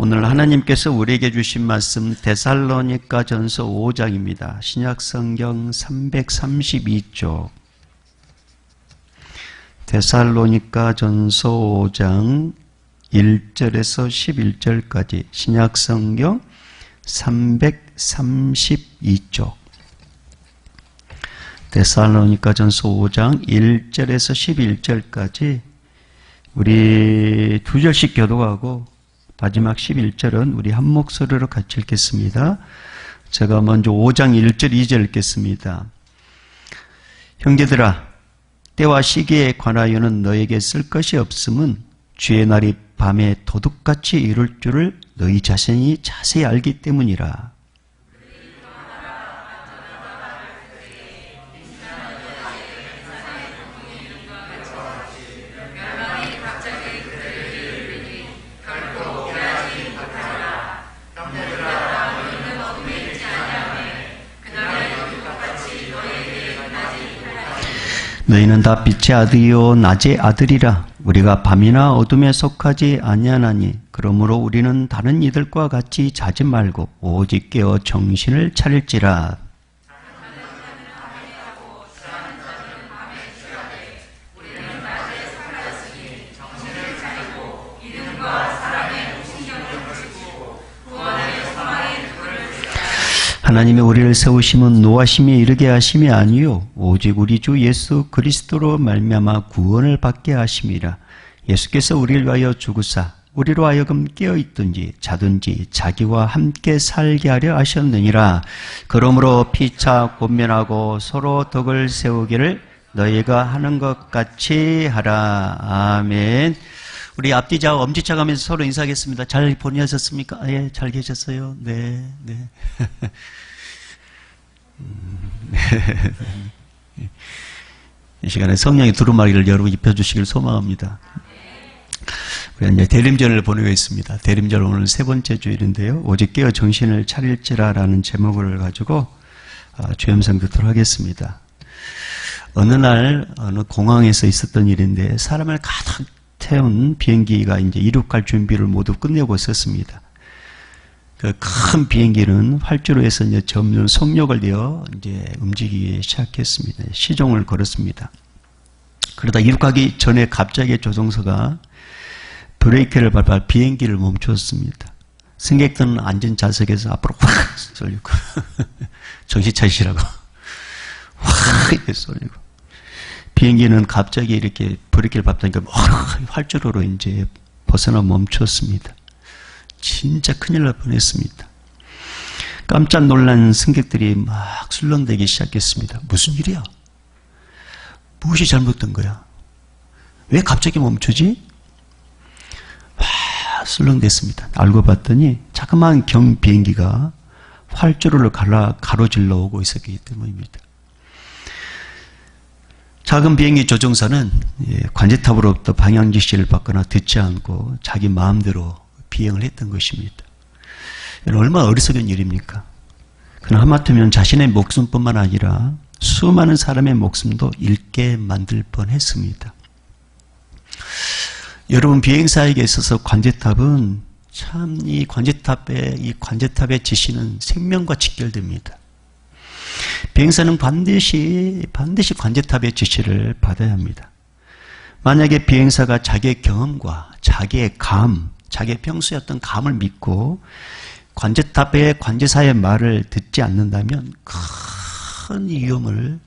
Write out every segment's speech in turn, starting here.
오늘 하나님께서 우리에게 주신 말씀 데살로니가전서 5장입니다. 신약성경 332쪽 데살로니가전서 5장 1절에서 11절까지 신약성경 332쪽 데살로니가전서 5장 1절에서 11절까지 우리 두 절씩 교독하고 마지막 11절은 우리 한 목소리로 같이 읽겠습니다. 제가 먼저 5장 1절 2절 읽겠습니다. 형제들아, 때와 시기에 관하여는 너에게 쓸 것이 없음은 주의 날이 밤에 도둑같이 이룰 줄을 너희 자신이 자세히 알기 때문이라. 너희는 다 빛의 아들이요 낮의 아들이라. 우리가 밤이나 어둠에 속하지 아니하나니 그러므로 우리는 다른 이들과 같이 자지 말고 오직 깨어 정신을 차릴지라. 하나님의 우리를 세우심은 노하심에 이르게 하심이 아니요 오직 우리 주 예수 그리스도로 말미암아 구원을 받게 하심이라. 예수께서 우리를 위하여 죽으사 우리로 하여금 깨어있든지 자든지 자기와 함께 살게 하려 하셨느니라. 그러므로 피차 권면하고 서로 덕을 세우기를 너희가 하는 것 같이 하라. 아멘. 우리 앞뒤자 엄지척 하면서 서로 인사하겠습니다. 잘 보내셨습니까? 예, 잘 계셨어요? 네. 이 시간에 성령의 두루마리를 여러분 입혀주시길 소망합니다. 우리가 이제 대림절을 보내고 있습니다. 대림절 오늘 세 번째 주일인데요. 오직 깨어 정신을 차릴지라 라는 제목을 가지고 주염상 듣도록 하겠습니다. 어느 날 어느 공항에서 있었던 일인데 사람을 가득 태운 비행기가 이제 이륙할 준비를 모두 끝내고 있었습니다. 그 큰 비행기는 활주로 해서 이제 점점 속력을 내어 이제 움직이기 시작했습니다. 시종을 걸었습니다. 그러다 이륙하기 전에 갑자기 조종사가 브레이크를 밟아 비행기를 멈췄습니다. 승객들은 앉은 좌석에서 앞으로 확 쏠리고 정신 차리시라고 확 이렇게 쏠리고 비행기는 갑자기 이렇게 브레이크를 밟다니까 활주로로 이제 벗어나 멈췄습니다. 진짜 큰일 날 뻔했습니다. 깜짝 놀란 승객들이 막 술렁대기 시작했습니다. 무슨 일이야? 무엇이 잘못된 거야? 왜 갑자기 멈추지? 막 술렁댔습니다. 알고 봤더니 자그마한 경 비행기가 활주로를 가로질러 오고 있었기 때문입니다. 작은 비행기 조종사는 관제탑으로부터 방향 지시를 받거나 듣지 않고 자기 마음대로 비행을 했던 것입니다. 얼마나 어리석은 일입니까? 그러나 하마터면 자신의 목숨뿐만 아니라 수많은 사람의 목숨도 잃게 만들 뻔했습니다. 여러분, 비행사에게 있어서 관제탑은 참 이 관제탑의 지시는 생명과 직결됩니다. 비행사는 반드시 관제탑의 지시를 받아야 합니다. 만약에 비행사가 자기의 경험과 자기의 자기의 평소에 어떤 감을 믿고 관제사의 말을 듣지 않는다면 큰 위험을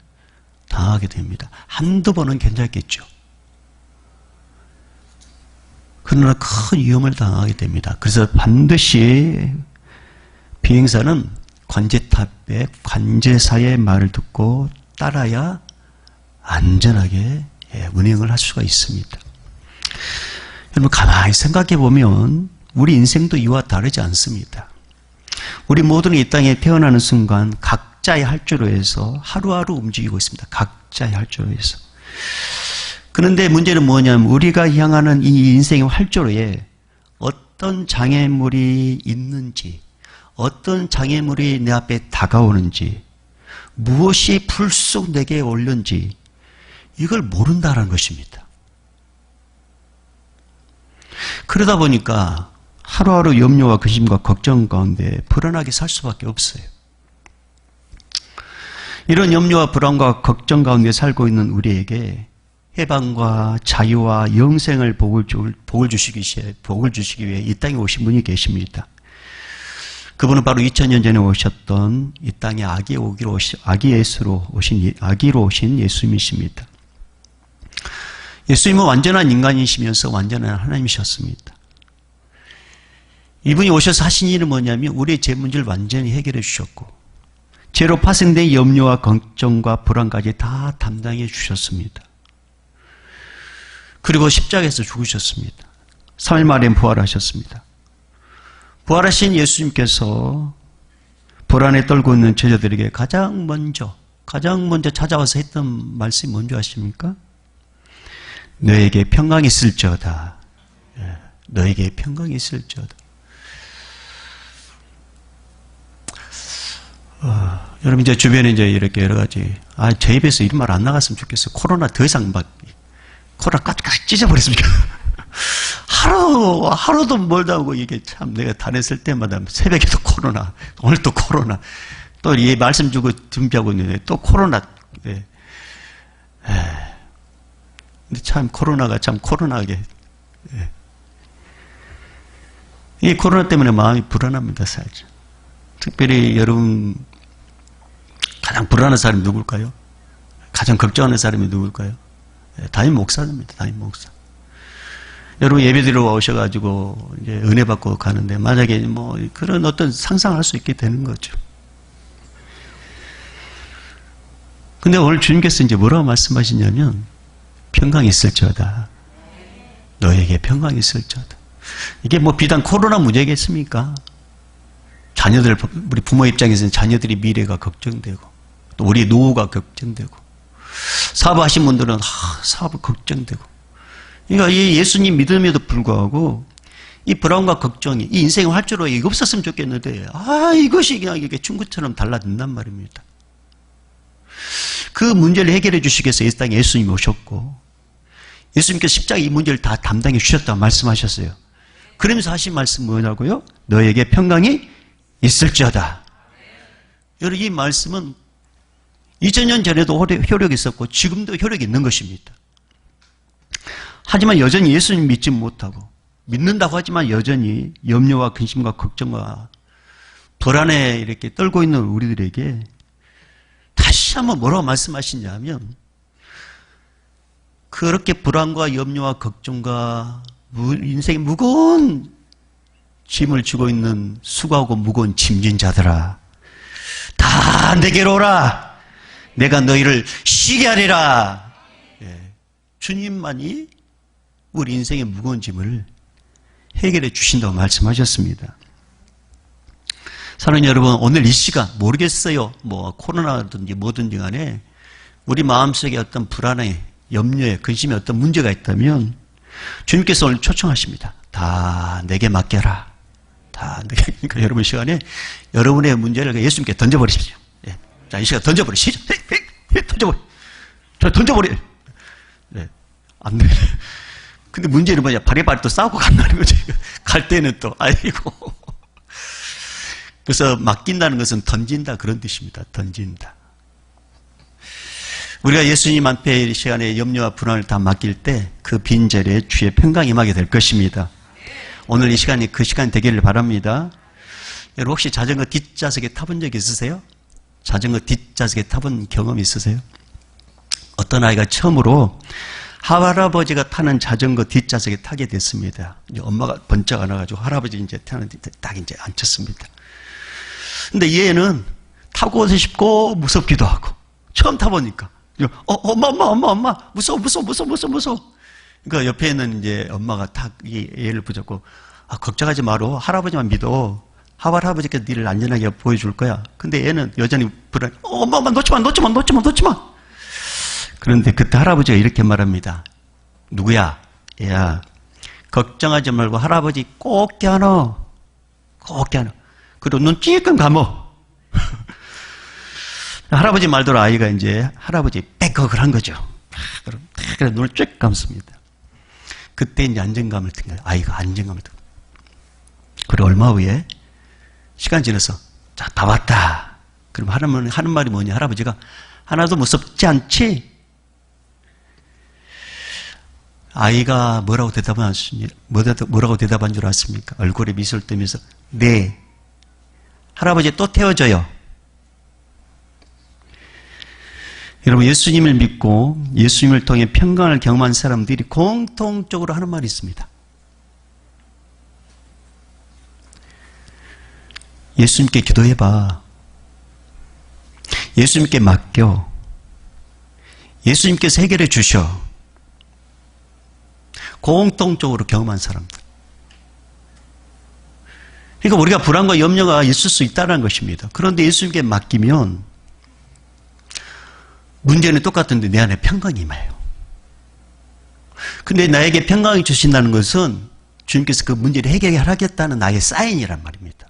당하게 됩니다. 한두 번은 괜찮겠죠. 그러나 큰 위험을 당하게 됩니다. 그래서 반드시 비행사는 관제사의 말을 듣고 따라야 안전하게 운행을 할 수가 있습니다. 여러분, 가만히 생각해 보면 우리 인생도 이와 다르지 않습니다. 우리 모두는 이 땅에 태어나는 순간 각자의 활주로에서 하루하루 움직이고 있습니다. 각자의 활주로에서. 그런데 문제는 뭐냐면 우리가 향하는 이 인생의 활주로에 어떤 장애물이 있는지, 어떤 장애물이 내 앞에 다가오는지, 무엇이 불쑥 내게 올는지 이걸 모른다는 것입니다. 그러다 보니까 하루하루 염려와 근심과 걱정 가운데 불안하게 살 수밖에 없어요. 이런 염려와 불안과 걱정 가운데 살고 있는 우리에게 해방과 자유와 영생을 복을 주시기 위해 이 땅에 오신 분이 계십니다. 그분은 바로 2000년 전에 오셨던 이 땅에 아기로 오신 예수님이십니다. 예수님은 완전한 인간이시면서 완전한 하나님이셨습니다. 이분이 오셔서 하신 일은 뭐냐면 우리의 죄 문제를 완전히 해결해 주셨고 죄로 파생된 염려와 걱정과 불안까지 다 담당해 주셨습니다. 그리고 십자가에서 죽으셨습니다. 3일 만에 부활하셨습니다. 부활하신 예수님께서 불안에 떨고 있는 제자들에게 가장 먼저 찾아와서 했던 말씀이 뭔지 아십니까? 너에게 평강이 있을지어다. 너에게 평강이 있을지어다. 여러분 이제 주변에 이제 이렇게 여러 가지 제 입에서 이런 말 안 나갔으면 좋겠어요. 코로나 더 이상 코로나 까지 찢어버렸으면 좋겠어요. 하루도 멀다 하고 이게 참 내가 다녔을 때마다 새벽에도 코로나, 오늘 또 코로나, 또 이 말씀 주고 준비하고 있는데 또 코로나. 네. 근데 참 코로나가 참 코로나하게. 네. 이 코로나 때문에 마음이 불안합니다, 사실. 특별히 여러분 가장 불안한 사람이 누굴까요? 가장 걱정하는 사람이 누굴까요? 담임 목사입니다. 담임 목사. 여러분 예배드리러 오셔가지고 이제 은혜 받고 가는데 만약에 뭐 그런 어떤 상상할 수 있게 되는 거죠. 근데 오늘 주님께서 이제 뭐라고 말씀하시냐면 평강이 있을지어다. 너에게 평강이 있을지어다. 이게 뭐 비단 코로나 문제겠습니까? 자녀들, 우리 부모 입장에서는 자녀들의 미래가 걱정되고 또 우리 노후가 걱정되고 사업하신 분들은 사업 걱정되고 그러니까 이 예수님 믿음에도 불구하고 이 불안과 걱정이 이 인생의 활주로에 이거 없었으면 좋겠는데 이것이 그냥 이게 충구처럼 달라진단 말입니다. 그 문제를 해결해 주시기 위해서 이 땅에 예수님이 오셨고 예수님께서 십자가 이 문제를 다 담당해 주셨다고 말씀하셨어요. 그러면서 하신 말씀 뭐냐고요? 너에게 평강이 있을지어다. 여러분 이 말씀은 2000년 전에도 효력이 있었고 지금도 효력이 있는 것입니다. 하지만 여전히 예수님 믿지 못하고 믿는다고 하지만 여전히 염려와 근심과 걱정과 불안에 이렇게 떨고 있는 우리들에게 다시 한번 뭐라고 말씀하시냐면 그렇게 불안과 염려와 걱정과 인생의 무거운 짐을 지고 있는 수고하고 무거운 짐진 자들아 다 내게로 오라. 내가 너희를 쉬게 하리라. 주님만이 우리 인생의 무거운 짐을 해결해 주신다고 말씀하셨습니다. 사랑하는 여러분, 오늘 이 시간 모르겠어요. 뭐 코로나든지 뭐든지 간에 우리 마음속에 어떤 불안에 염려에 근심에 어떤 문제가 있다면 주님께서 오늘 초청하십니다. 다 내게 맡겨라. 다 내게. 그러니까 여러분 시간에 여러분의 문제를 예수님께 던져버리십시오. 자, 이 시간 던져버리시죠. 던져버려. 저 던져버려. 네. 안 돼. 근데 문제는 뭐냐? 바리바리 또 싸우고 간다는 거죠. 갈 때는 또, 아이고. 그래서 맡긴다는 것은 던진다 그런 뜻입니다. 던진다. 우리가 예수님한테 이 시간에 염려와 불안을 다 맡길 때 그 빈자리에 주의 평강이 임하게 될 것입니다. 오늘 이 시간이 그 시간이 되기를 바랍니다. 여러분 혹시 자전거 뒷좌석에 타본 적 있으세요? 자전거 뒷좌석에 타본 경험 있으세요? 어떤 아이가 처음으로 할아버지가 타는 자전거 뒷좌석에 타게 됐습니다. 이제 엄마가 번쩍 안아가지고 할아버지 이제 타는데 딱 이제 앉혔습니다. 근데 얘는 타고 싶고 무섭기도 하고 처음 타보니까 엄마 무서워. 그러니까 옆에 있는 이제 엄마가 탁 얘를 붙잡고 걱정하지 마라. 할아버지만 믿어. 할아버지께서 니를 안전하게 보여줄 거야. 근데 얘는 여전히 불안해. 엄마 놓지 마. 그런데 그때 할아버지가 이렇게 말합니다. 누구야? 얘야. 걱정하지 말고 할아버지 꼭 껴안어. 그리고 눈 찔끔 감어. 할아버지 말대로 아이가 이제 할아버지 백허그를 한 거죠. 그래서 눈을 쭉 감습니다. 그때 이제 안정감을 든 거예요. 아이가 안정감을 든 거예요. 얼마 후에 시간 지나서 자, 다 왔다. 그럼 하는 말이 뭐냐? 할아버지가 하나도 무섭지 않지? 아이가 뭐라고 대답한 줄 아십니까? 얼굴에 미소를 띠면서 네. 할아버지 또 태워줘요. 여러분, 예수님을 믿고 예수님을 통해 평강을 경험한 사람들이 공통적으로 하는 말이 있습니다. 예수님께 기도해봐. 예수님께 맡겨. 예수님께서 해결해 주셔. 공통적으로 경험한 사람들. 그러니까 우리가 불안과 염려가 있을 수 있다는 것입니다. 그런데 예수님께 맡기면 문제는 똑같은데 내 안에 평강이 임해요. 근데 나에게 평강을 주신다는 것은 주님께서 그 문제를 해결하겠다는 나의 사인이란 말입니다.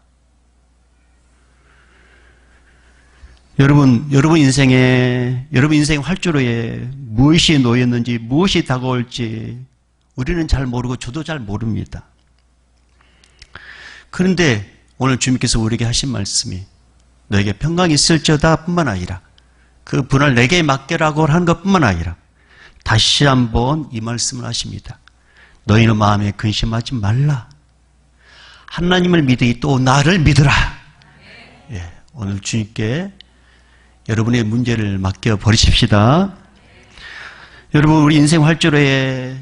여러분 인생 활주로에 무엇이 놓였는지, 무엇이 다가올지 우리는 잘 모르고 저도 잘 모릅니다. 그런데 오늘 주님께서 우리에게 하신 말씀이 너에게 평강이 있을지어다 뿐만 아니라 그 분을 내게 맡겨라고 하는 것뿐만 아니라 다시 한번 이 말씀을 하십니다. 너희는 마음에 근심하지 말라. 하나님을 믿으니 또 나를 믿으라. 예, 오늘 주님께 여러분의 문제를 맡겨 버리십시다. 여러분, 우리 인생 활주로에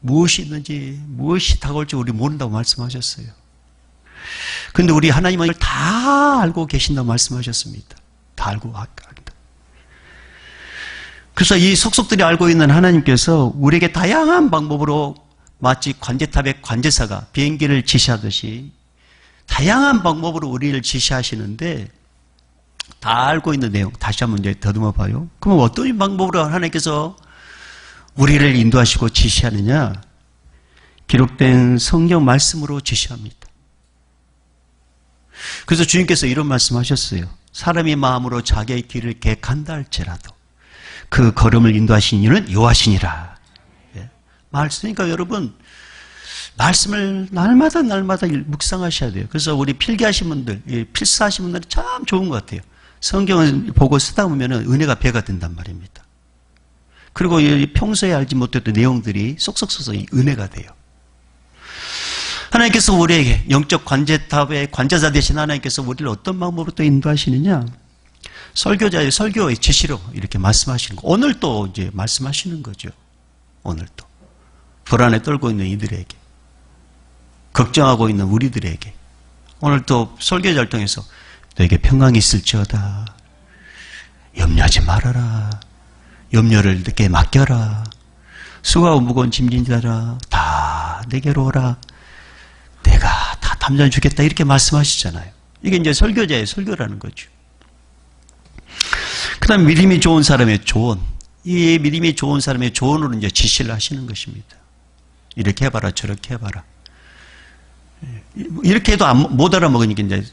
무엇이 있는지, 무엇이 다가올지 우리 모른다고 말씀하셨어요. 그런데 우리 하나님은 이걸 다 알고 계신다고 말씀하셨습니다. 다 알고 합니다. 그래서 이 속속들이 알고 있는 하나님께서 우리에게 다양한 방법으로 마치 관제탑의 관제사가 비행기를 지시하듯이 다양한 방법으로 우리를 지시하시는데 다 알고 있는 내용 다시 한번 이제 더듬어 봐요. 그럼 어떤 방법으로 하나님께서 우리를 인도하시고 지시하느냐? 기록된 성경 말씀으로 지시합니다. 그래서 주님께서 이런 말씀하셨어요. 사람이 마음으로 자기의 길을 계획한다 할지라도 그 걸음을 인도하신 이는 여호와시니라. 예. 말씀이니까 여러분 말씀을 날마다 묵상하셔야 돼요. 그래서 우리 필기하신 분들, 필사하신 분들은 참 좋은 것 같아요. 성경을 보고 쓰다 보면 은혜가 배가 된단 말입니다. 그리고 평소에 알지 못했던 내용들이 쏙쏙 써서 은혜가 돼요. 하나님께서 우리에게 영적 관제탑의 관제자 되신 하나님께서 우리를 어떤 방법으로 또 인도하시느냐? 설교자의 설교의 지시로 이렇게 말씀하시는 거. 오늘 또 이제 말씀하시는 거죠. 오늘 또 불안에 떨고 있는 이들에게, 걱정하고 있는 우리들에게 오늘 또 설교자를 통해서 너에게 평강이 있을지어다. 염려하지 말아라. 염려를 내게 맡겨라. 수고하고 무거운 짐진 자라 다 내게로 오라. 내가 다 담장 주겠다. 이렇게 말씀하시잖아요. 이게 이제 설교자의 설교라는 거죠. 그 다음에 믿음이 좋은 사람의 조언. 이 믿음이 좋은 사람의 조언으로 이제 지시를 하시는 것입니다. 이렇게 해봐라, 저렇게 해봐라. 이렇게 해도 못 알아먹으니까 이제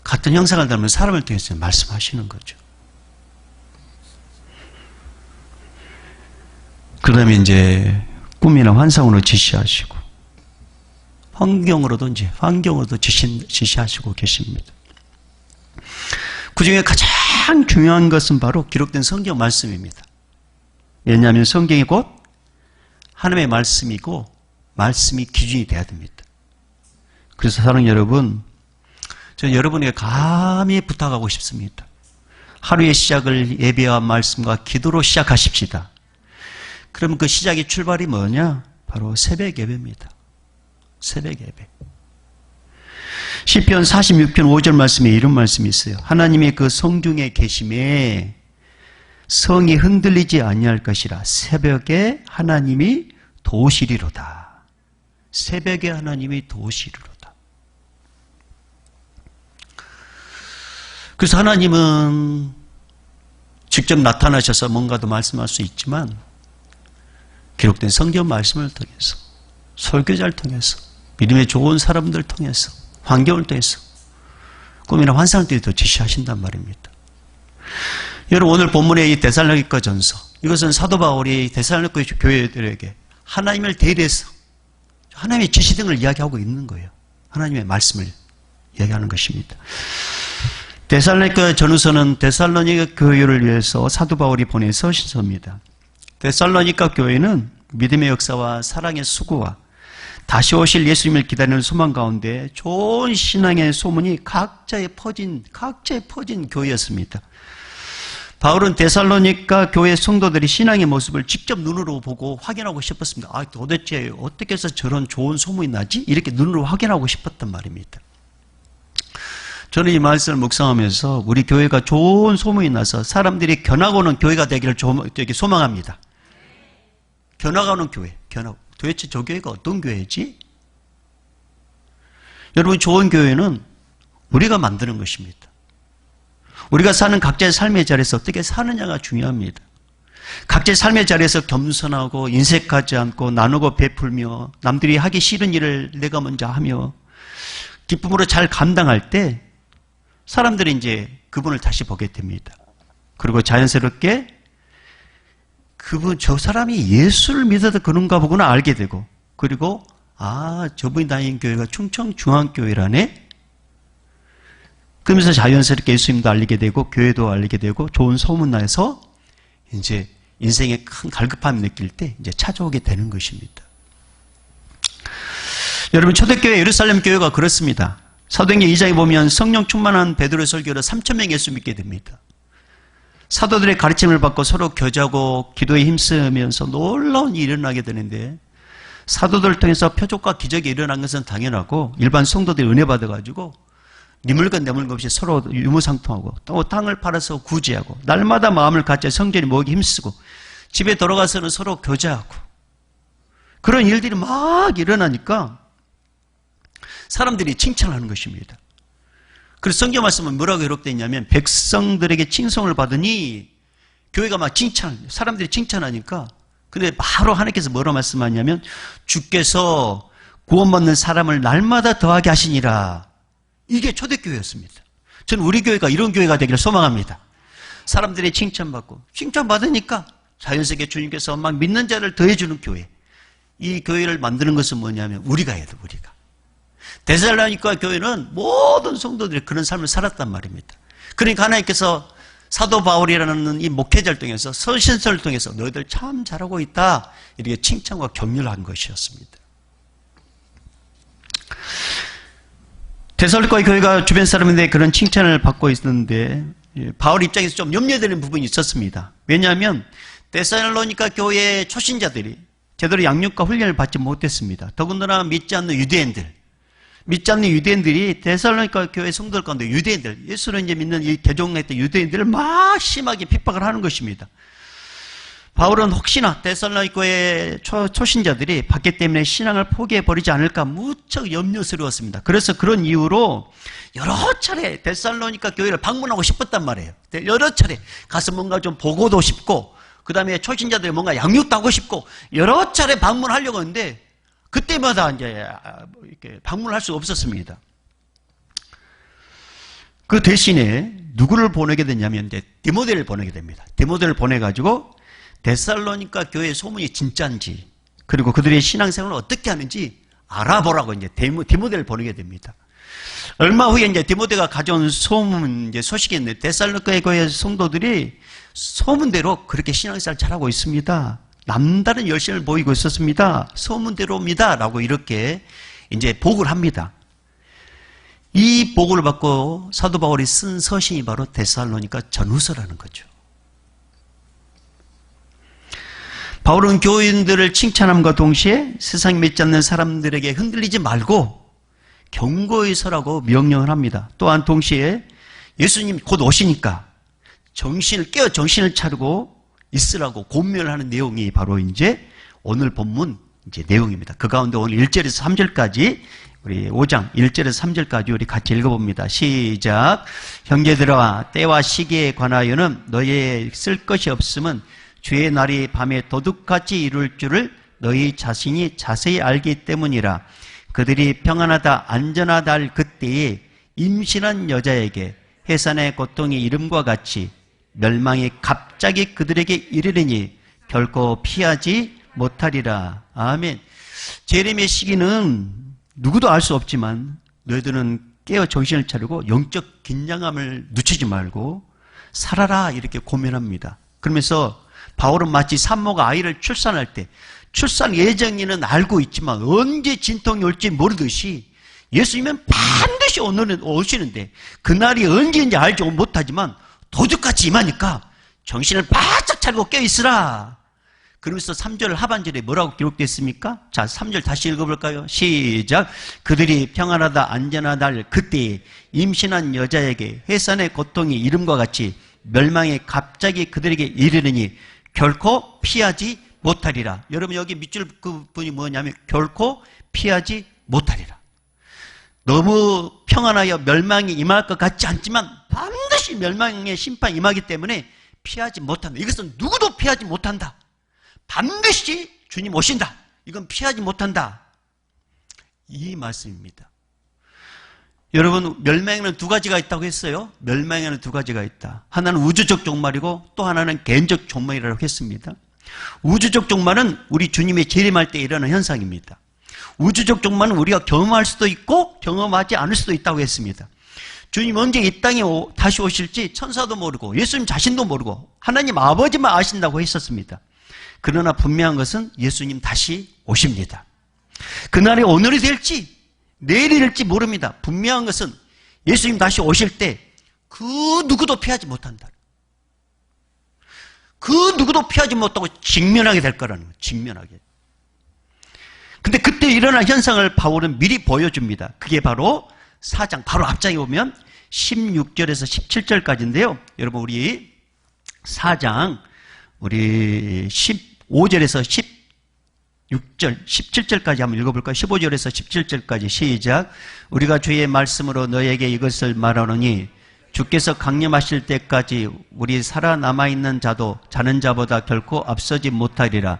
같은 형상을 닮은 사람을 통해서 말씀하시는 거죠. 그 다음에 이제 꿈이나 환상으로 지시하시고, 환경으로도 지시하시고 계십니다. 그 중에 가장 중요한 것은 바로 기록된 성경 말씀입니다. 왜냐하면 성경이 곧 하나님의 말씀이고, 말씀이 기준이 돼야 됩니다. 그래서 사랑하는 여러분, 저는 여러분에게 감히 부탁하고 싶습니다. 하루의 시작을 예배와 말씀과 기도로 시작하십시다. 그러면 그 시작의 출발이 뭐냐? 바로 새벽 예배입니다. 새벽 예배. 시편 46편 5절 말씀에 이런 말씀이 있어요. 하나님의 그 성중에 계심에 성이 흔들리지 아니할 것이라. 새벽에 하나님이 도우시리로다. 새벽에 하나님이 도우시리로다. 그래서 하나님은 직접 나타나셔서 뭔가도 말씀할 수 있지만 기록된 성경 말씀을 통해서, 설교자를 통해서, 믿음의 좋은 사람들을 통해서, 환경을 통해서 꿈이나 환상을 통해서 지시하신단 말입니다. 여러분, 오늘 본문의 이 데살로니가 전서, 이것은 사도 바울이 데살로니가 교회들에게 하나님을 대리해서 하나님의 지시 등을 이야기하고 있는 거예요. 하나님의 말씀을 얘기하는 것입니다. 데살로니가 전후서는 데살로니가 교회를 위해서 사도 바울이 보낸 서신서입니다. 데살로니가 교회는 믿음의 역사와 사랑의 수고와 다시 오실 예수님을 기다리는 소망 가운데 좋은 신앙의 소문이 각자에 퍼진 교회였습니다. 바울은 데살로니가 교회 성도들이 신앙의 모습을 직접 눈으로 보고 확인하고 싶었습니다. 도대체 어떻게 해서 저런 좋은 소문이 나지? 이렇게 눈으로 확인하고 싶었단 말입니다. 저는 이 말씀을 묵상하면서 우리 교회가 좋은 소문이 나서 사람들이 견학오는 교회가 되기를 소망합니다. 견학오는 교회, 도대체 저 교회가 어떤 교회지? 여러분, 좋은 교회는 우리가 만드는 것입니다. 우리가 사는 각자의 삶의 자리에서 어떻게 사느냐가 중요합니다. 각자의 삶의 자리에서 겸손하고 인색하지 않고 나누고 베풀며 남들이 하기 싫은 일을 내가 먼저 하며 기쁨으로 잘 감당할 때 사람들이 이제 그분을 다시 보게 됩니다. 그리고 자연스럽게 저 사람이 예수를 믿어서 그런가 보구나 알게 되고, 그리고 저분이 다니는 교회가 충청중앙교회라네. 그러면서 자연스럽게 예수님도 알리게 되고 교회도 알리게 되고 좋은 소문나서 이제 인생에 큰 갈급함을 느낄 때 이제 찾아오게 되는 것입니다. 여러분, 초대교회 예루살렘 교회가 그렇습니다. 사도행전 2장에 보면 성령 충만한 베드로의 설교로 3,000명이 예수 믿게 됩니다. 사도들의 가르침을 받고 서로 교제하고 기도에 힘쓰면서 놀라운 일이 일어나게 되는데, 사도들을 통해서 표적과 기적이 일어난 것은 당연하고 일반 성도들이 은혜 받아가지고 네 물건 내 물건 없이 서로 유무상통하고 또 땅을 팔아서 구제하고 날마다 마음을 갖자 성전이 모으기 힘쓰고 집에 돌아가서는 서로 교제하고 그런 일들이 막 일어나니까 사람들이 칭찬하는 것입니다. 그래서 성경 말씀은 뭐라고 기록되어 있냐면 백성들에게 칭송을 받으니 교회가 막 사람들이 칭찬하니까, 근데 바로 하나님께서 뭐라고 말씀하냐면 주께서 구원받는 사람을 날마다 더하게 하시니라. 이게 초대교회였습니다. 저는 우리 교회가 이런 교회가 되기를 소망합니다. 사람들이 칭찬받으니까 자연스럽게 주님께서 막 믿는 자를 더해주는 교회. 이 교회를 만드는 것은 뭐냐면 우리가 해야 돼, 우리가. 데살로니가 교회는 모든 성도들이 그런 삶을 살았단 말입니다. 그러니까 하나님께서 사도 바울이라는 이 목회자를 통해서 서신서를 통해서 너희들 참 잘하고 있다, 이렇게 칭찬과 격려를 한 것이었습니다. 데살로니가 교회가 주변 사람들의 그런 칭찬을 받고 있었는데 바울 입장에서 좀 염려되는 부분이 있었습니다. 왜냐하면 데살로니가 교회의 초신자들이 제대로 양육과 훈련을 받지 못했습니다. 더군다나 믿지 않는 유대인들이 데살로니가 교회 성도들 가운데 유대인들, 예수를 이제 믿는 이 개종했던 유대인들을 막 심하게 핍박을 하는 것입니다. 바울은 혹시나 데살로니가의 초신자들이 받기 때문에 신앙을 포기해버리지 않을까 무척 염려스러웠습니다. 그래서 그런 이유로 여러 차례 데살로니가 교회를 방문하고 싶었단 말이에요. 여러 차례 가서 뭔가 좀 보고도 싶고, 그 다음에 초신자들이 뭔가 양육도 하고 싶고, 여러 차례 방문하려고 했는데 그때마다 이제 이렇게 방문할 수 없었습니다. 그 대신에 누구를 보내게 됐냐면 이제 디모데를 보내게 됩니다. 디모데를 보내가지고 데살로니가 교회의 소문이 진짜인지, 그리고 그들의 신앙생활을 어떻게 하는지 알아보라고 이제 디모데를 보내게 됩니다. 얼마 후에 이제 디모데가 가져온 소식이 있는데 데살로니가 교회 성도들이 소문대로 그렇게 신앙생활 잘하고 있습니다. 남다른 열심을 보이고 있었습니다. 소문대로입니다. 라고 이렇게 이제 보고를 합니다. 이 보고를 받고 사도 바울이 쓴 서신이 바로 데살로니가 전후서라는 거죠. 바울은 교인들을 칭찬함과 동시에 세상 믿지 않는 사람들에게 흔들리지 말고 경고히 서라고 명령을 합니다. 또한 동시에 예수님 곧 오시니까 정신을 차리고 있으라고 권면을 하는 내용이 바로 이제 오늘 본문 이제 내용입니다. 그 가운데 오늘 1절에서 3절까지 우리 5장 1절에서 3절까지 우리 같이 읽어봅니다. 시작. 형제들아, 때와 시기에 관하여는 너희의 쓸 것이 없음은 주의 날이 밤에 도둑같이 이룰 줄을 너희 자신이 자세히 알기 때문이라. 그들이 평안하다 안전하다 할 그때에 임신한 여자에게 해산의 고통이 이름과 같이 멸망이 갑자기 그들에게 이르리니 결코 피하지 못하리라. 아멘. 재림의 시기는 누구도 알 수 없지만 너희들은 깨어 정신을 차리고 영적 긴장감을 늦추지 말고 살아라 이렇게 고면합니다. 그러면서 바울은 마치 산모가 아이를 출산할 때 출산 예정일은 알고 있지만 언제 진통이 올지 모르듯이 예수님은 반드시 오늘은 오시는데 그날이 언제인지 알지 못하지만 도둑같이 임하니까 정신을 바짝 차리고 깨어있으라. 그러면서 3절 하반절에 뭐라고 기록되어 있습니까? 자, 3절 다시 읽어볼까요? 시작. 그들이 평안하다 안전하다 할 그때에 임신한 여자에게 해산의 고통이 이름과 같이 멸망이 갑자기 그들에게 이르느니 결코 피하지 못하리라. 여러분 여기 밑줄 그 분이 뭐냐면 결코 피하지 못하리라. 너무 평안하여 멸망이 임할 것 같지 않지만 반드시 멸망의 심판이 임하기 때문에 피하지 못한다. 이것은 누구도 피하지 못한다. 반드시 주님 오신다. 이건 피하지 못한다. 이 말씀입니다. 여러분 멸망에는 두 가지가 있다고 했어요. 멸망에는 두 가지가 있다. 하나는 우주적 종말이고 또 하나는 개인적 종말이라고 했습니다. 우주적 종말은 우리 주님의 재림할 때 일어나는 현상입니다. 우주적 종말은 우리가 경험할 수도 있고 경험하지 않을 수도 있다고 했습니다. 주님 언제 이 땅에 다시 오실지 천사도 모르고 예수님 자신도 모르고 하나님 아버지만 아신다고 했었습니다. 그러나 분명한 것은 예수님 다시 오십니다. 그날이 오늘이 될지 내일이 될지 모릅니다. 분명한 것은 예수님 다시 오실 때 그 누구도 피하지 못한다. 그 누구도 피하지 못하고 직면하게 될 거라는 거예요. 직면하게. 근데 그때 일어날 현상을 바울은 미리 보여줍니다. 그게 바로 4장 바로 앞장에 보면 16절에서 17절까지인데요. 여러분 우리 4장 우리 15절에서 16절, 17절까지 한번 읽어볼까요? 15절에서 17절까지 시작. 우리가 주의 말씀으로 너에게 이것을 말하노니 주께서 강림하실 때까지 우리 살아남아있는 자도 자는 자보다 결코 앞서지 못하리라.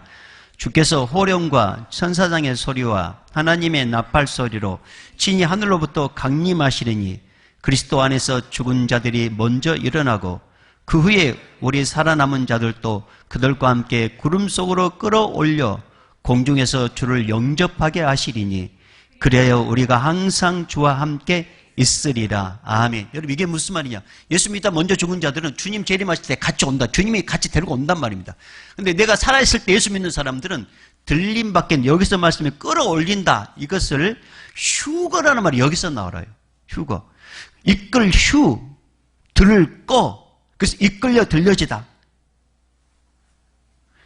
주께서 호령과 천사장의 소리와 하나님의 나팔 소리로 친히 하늘로부터 강림하시리니 그리스도 안에서 죽은 자들이 먼저 일어나고 그 후에 우리 살아남은 자들도 그들과 함께 구름 속으로 끌어올려 공중에서 주를 영접하게 하시리니 그래야 우리가 항상 주와 함께 있으리라. 아멘. 여러분 이게 무슨 말이냐? 예수 믿다 먼저 죽은 자들은 주님 재림하실 때 같이 온다. 주님이 같이 데리고 온단 말입니다. 근데 내가 살아있을 때 예수 믿는 사람들은 들림밖에 여기서 말씀에 끌어올린다. 이것을 휴거라는 말이 여기서 나와요. 휴거. 이끌 휴, 들꺼. 그래서 이끌려 들려지다.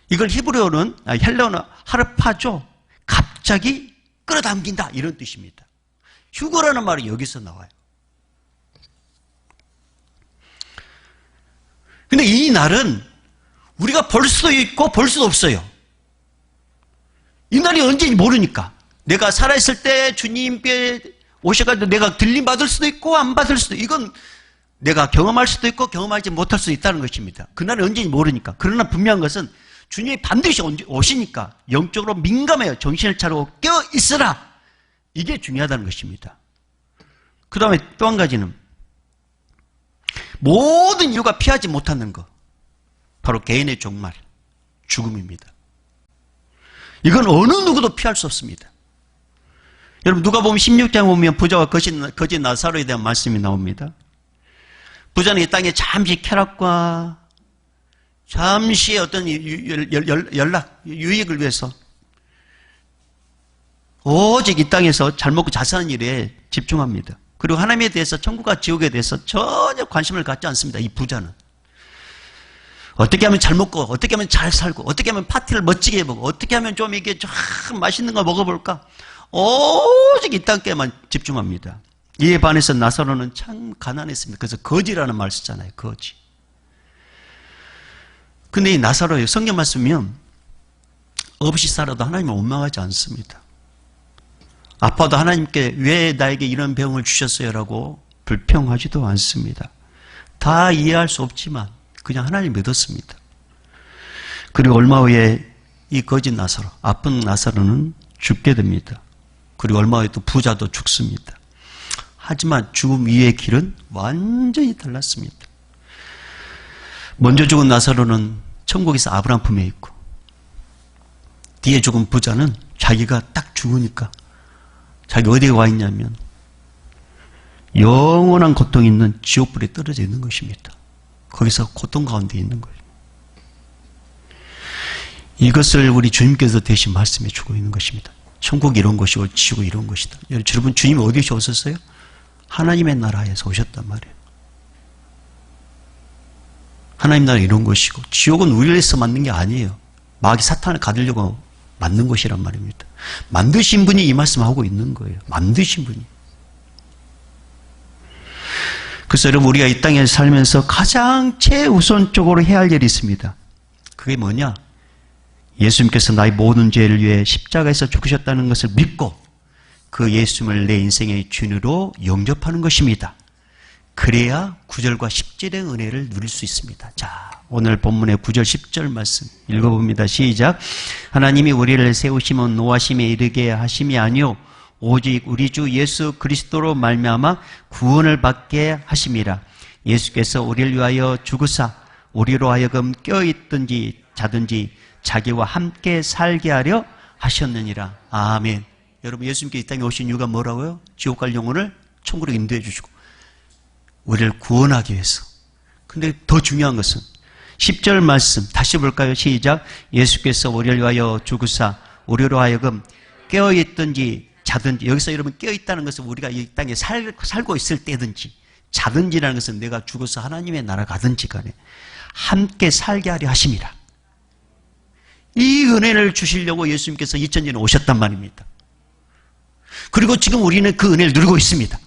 이걸 히브리어는 헬라어는 하르파죠. 갑자기 끌어당긴다 이런 뜻입니다. 휴거라는 말이 여기서 나와요. 근데 이 날은 우리가 볼 수도 있고 볼 수도 없어요. 이 날이 언제인지 모르니까. 내가 살아있을 때 주님께 오셔가지고 내가 들림 받을 수도 있고 안 받을 수도 있고 이건 내가 경험할 수도 있고 경험하지 못할 수도 있다는 것입니다. 그날이 언제인지 모르니까. 그러나 분명한 것은 주님이 반드시 오시니까 영적으로 민감해요. 정신을 차리고 깨어있으라. 이게 중요하다는 것입니다. 그 다음에 또 한 가지는 모든 이유가 피하지 못하는 것. 바로 개인의 종말, 죽음입니다. 이건 어느 누구도 피할 수 없습니다. 여러분 누가 보면 16장 보면 부자와 거짓 나사로에 대한 말씀이 나옵니다. 부자는 이 땅에 잠시 쾌락과 잠시의 어떤 연락, 유익을 위해서 오직 이 땅에서 잘 먹고 잘 사는 일에 집중합니다. 그리고 하나님에 대해서 천국과 지옥에 대해서 전혀 관심을 갖지 않습니다. 이 부자는. 어떻게 하면 잘 먹고 어떻게 하면 잘 살고 어떻게 하면 파티를 멋지게 해보고 어떻게 하면 좀 이게 좀 맛있는 거 먹어볼까 오직 이 땅에만 집중합니다. 이에 반해서 나사로는 참 가난했습니다. 그래서 거지라는 말 쓰잖아요. 거지. 근데 이 나사로의 성경 말씀이면 없이 살아도 하나님을 원망하지 않습니다. 아파도 하나님께 왜 나에게 이런 병을 주셨어요? 라고 불평하지도 않습니다. 다 이해할 수 없지만 그냥 하나님 믿었습니다. 그리고 얼마 후에 이 거짓 나사로, 아픈 나사로는 죽게 됩니다. 그리고 얼마 후에 또 부자도 죽습니다. 하지만 죽음 위의 길은 완전히 달랐습니다. 먼저 죽은 나사로는 천국에서 아브라함 품에 있고 뒤에 죽은 부자는 자기가 딱 죽으니까 자기 어디에 와 있냐면 영원한 고통이 있는 지옥불에 떨어져 있는 것입니다. 거기서 고통 가운데 있는 거예요. 이것을 우리 주님께서 대신 말씀해 주고 있는 것입니다. 천국이 이런 것이고 지옥이 이런 것이다. 여러분, 주님이 어디서 오셨어요? 하나님의 나라에서 오셨단 말이에요. 하나님 나라 이런 것이고, 지옥은 우리를 위해서 만든 게 아니에요. 마귀 사탄을 가두려고 만든 것이란 말입니다. 만드신 분이 이 말씀하고 있는 거예요. 만드신 분이. 그래서 여러분, 우리가 이 땅에 살면서 가장 최우선적으로 해야 할 일이 있습니다. 그게 뭐냐? 예수님께서 나의 모든 죄를 위해 십자가에서 죽으셨다는 것을 믿고 그 예수님을 내 인생의 주인으로 영접하는 것입니다. 그래야 9절과 10절의 은혜를 누릴 수 있습니다. 자, 오늘 본문의 9절 10절 말씀 읽어봅니다. 시작. 하나님이 우리를 세우시면 노하심에 이르게 하심이 아니요 오직 우리 주 예수 그리스도로 말미암아 구원을 받게 하심이라. 예수께서 우리를 위하여 죽으사 우리로 하여금 껴있든지 자든지 자기와 함께 살게 하려 하셨느니라. 아멘. 여러분, 예수님께 이 땅에 오신 이유가 뭐라고요? 지옥 갈 영혼을 천국으로 인도해 주시고 우리를 구원하기 위해서. 근데 더 중요한 것은 10절 말씀 다시 볼까요? 시작. 예수께서 우리를 위하여 죽으사 우리로 하여금 깨어있든지 자든지. 여기서 여러분, 깨어있다는 것은 우리가 이 땅에 살고 있을 때든지 자든지라는 것은 내가 죽어서 하나님의 나라 가든지 간에 함께 살게 하려 하심이라. 이 은혜를 주시려고 예수님께서 2000년에 오셨단 말입니다. 그리고 지금 우리는 그 은혜를 누리고 있습니다.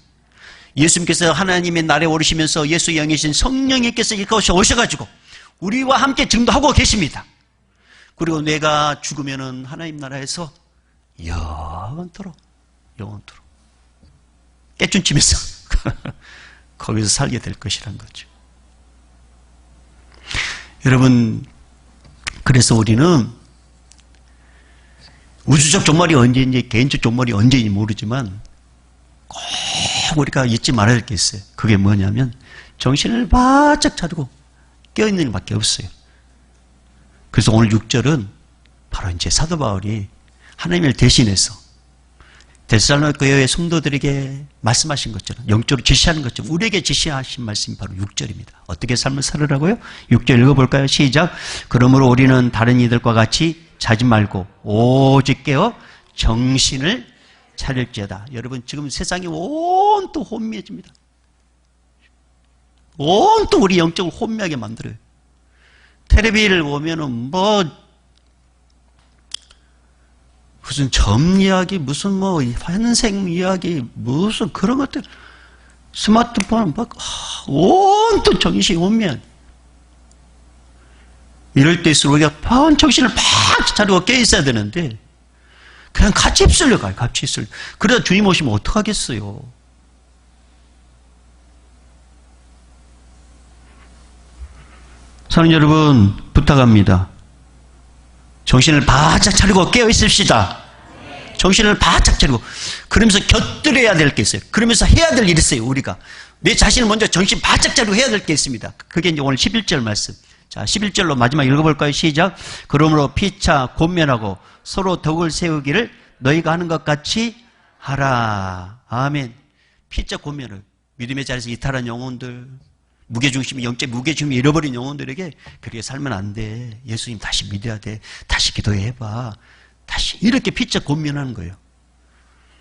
예수님께서 하나님의 날에 오르시면서 예수의 영이신 성령님께서 이곳에 오셔가지고 우리와 함께 지금도 하고 계십니다. 그리고 내가 죽으면은 하나님 나라에서 영원토록 깨춤치면서 거기서 살게 될 것이란 거죠. 여러분, 그래서 우리는 우주적 종말이 언제인지 개인적 종말이 언제인지 모르지만 꼭 우리가 잊지 말아야 할 게 있어요. 그게 뭐냐면 정신을 바짝 차리고 깨어있는 일밖에 없어요. 그래서 오늘 6절은 바로 이제 사도 바울이 하나님을 대신해서 데살로니가 교회의 성도들에게 말씀하신 것처럼 영적으로 지시하는 것처럼 우리에게 지시하신 말씀이 바로 6절입니다. 어떻게 삶을 살으라고요? 6절 읽어볼까요? 시작. 그러므로 우리는 다른 이들과 같이 자지 말고 오직 깨어 정신을 차릴지어다. 여러분, 지금 세상이 온통 혼미해집니다. 온통 우리 영적을 혼미하게 만들어요. 텔레비를 보면은 무슨 점 이야기, 무슨 환생 이야기, 무슨 그런 것들, 스마트폰 온통 정신이 혼미한. 이럴 때일수록 우리가 정신을 팍 차리고 깨 있어야 되는데 그냥 같이 휩쓸려 가요. 같이 휩쓸려. 그러다 주님 오시면 어떡하겠어요. 사랑하는 여러분, 부탁합니다. 정신을 바짝 차리고 깨어 있읍시다. 정신을 바짝 차리고. 그러면서 곁들여야 될 게 있어요. 그러면서 해야 될 일이 있어요. 우리가 내 자신을 먼저 정신 바짝 차리고 해야 될 게 있습니다. 그게 이제 오늘 11절 말씀. 자, 11절로 마지막 읽어볼까요? 시작. 그러므로 피차 권면하고 서로 덕을 세우기를 너희가 하는 것 같이 하라. 아멘. 피차 권면을 믿음의 자리에서 이탈한 영혼들, 무게중심이, 영적 무게중심이 잃어버린 영혼들에게 그렇게 살면 안 돼. 예수님 다시 믿어야 돼. 다시 기도해봐. 다시 이렇게 피차 권면하는 거예요.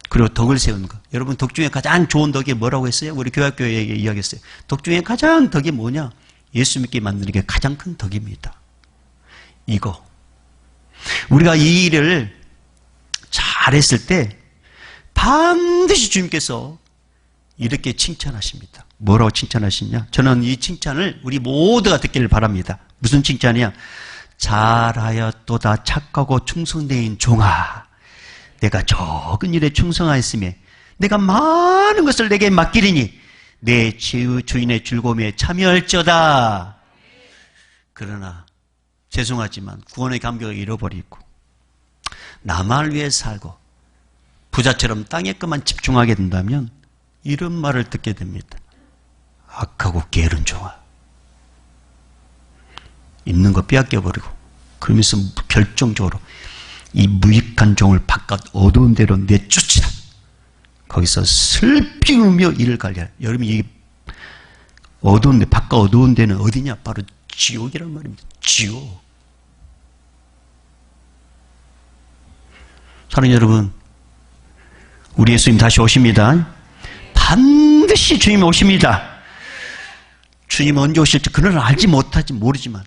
그리고 덕을 세우는 거. 여러분, 덕 중에 가장 좋은 덕이 뭐라고 했어요? 우리 교회학교에게 이야기했어요. 덕 중에 가장 덕이 뭐냐? 예수 믿게 만드는 게 가장 큰 덕입니다. 이거. 우리가 이 일을 잘했을 때 반드시 주님께서 이렇게 칭찬하십니다. 뭐라고 칭찬하시냐? 저는 이 칭찬을 우리 모두가 듣기를 바랍니다. 무슨 칭찬이야? 잘하였도다 착하고 충성된 종아, 내가 적은 일에 충성하였으며 내가 많은 것을 내게 맡기리니 내 주인의 즐거움에 참여할지어다. 그러나 죄송하지만 구원의 감격을 잃어버리고 나만을 위해 살고 부자처럼 땅에 것만 집중하게 된다면 이런 말을 듣게 됩니다. 악하고 게으른 종아. 있는 거 빼앗겨버리고 그러면서 결정적으로 이 무익한 종을 바깥 어두운 데로 내쫓으라. 거기서 슬피 울며 이를 갈려. 여러분, 이 어두운데, 바깥 어두운 데는 어디냐? 바로 지옥이란 말입니다. 지옥. 사랑하는 여러분, 우리 예수님 다시 오십니다. 반드시 주님 오십니다. 주님 언제 오실지 그는 알지 못하지 모르지만,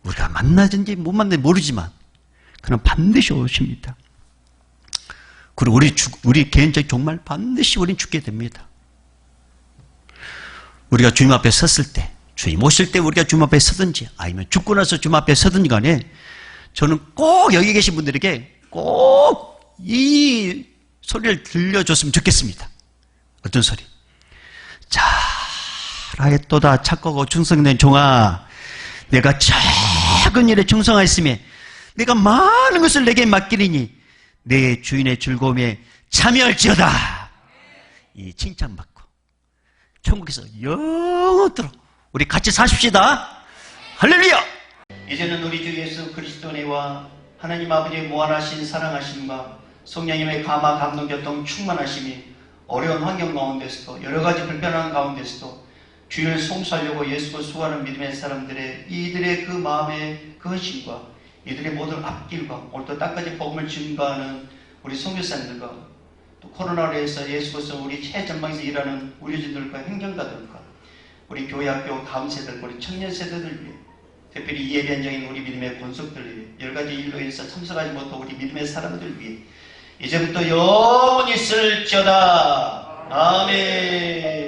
우리가 만나든지 못 만나든지 모르지만 그는 반드시 오십니다. 그리고 우리 개인적 정말 반드시 우리는 죽게 됩니다. 우리가 주님 앞에 섰을 때, 주님 오실 때 우리가 주님 앞에 서든지 아니면 죽고 나서 주님 앞에 서든지 간에 저는 꼭 여기 계신 분들에게 꼭 이 소리를 들려줬으면 좋겠습니다. 어떤 소리? 잘하였도다 착하고 충성된 종아, 내가 작은 일에 충성하였으며 내가 많은 것을 내게 맡기리니 내 주인의 즐거움에 참여할지어다. 이 칭찬받고 천국에서 영원토록 우리 같이 사십시다. 할렐루야. 이제는 우리 주 예수 그리스도 내와 하나님 아버지의 무한하신 사랑하심과 성령님의 감화 감동 교통 충만하심이 어려운 환경 가운데서도 여러 가지 불편한 가운데서도 주를 송수하려고 예수를 수고하는 믿음의 사람들의 이들의 그 마음의 그 헌신과 이들의 모든 앞길과 오늘 또 땅까지 복음을 증거하는 우리 선교사님들과 또 코로나로 해서 예수께서 우리 최전방에서 일하는 의료진들과 행정가들과 우리 교회 학교 다음 세대들, 우리 청년 세대들 위해 특별히 이 예배 현장인 우리 믿음의 권속들 위해 여러 가지 일로 인해서 참석하지 못한 우리 믿음의 사람들 위해 이제부터 영원히 있을지어다. 아멘.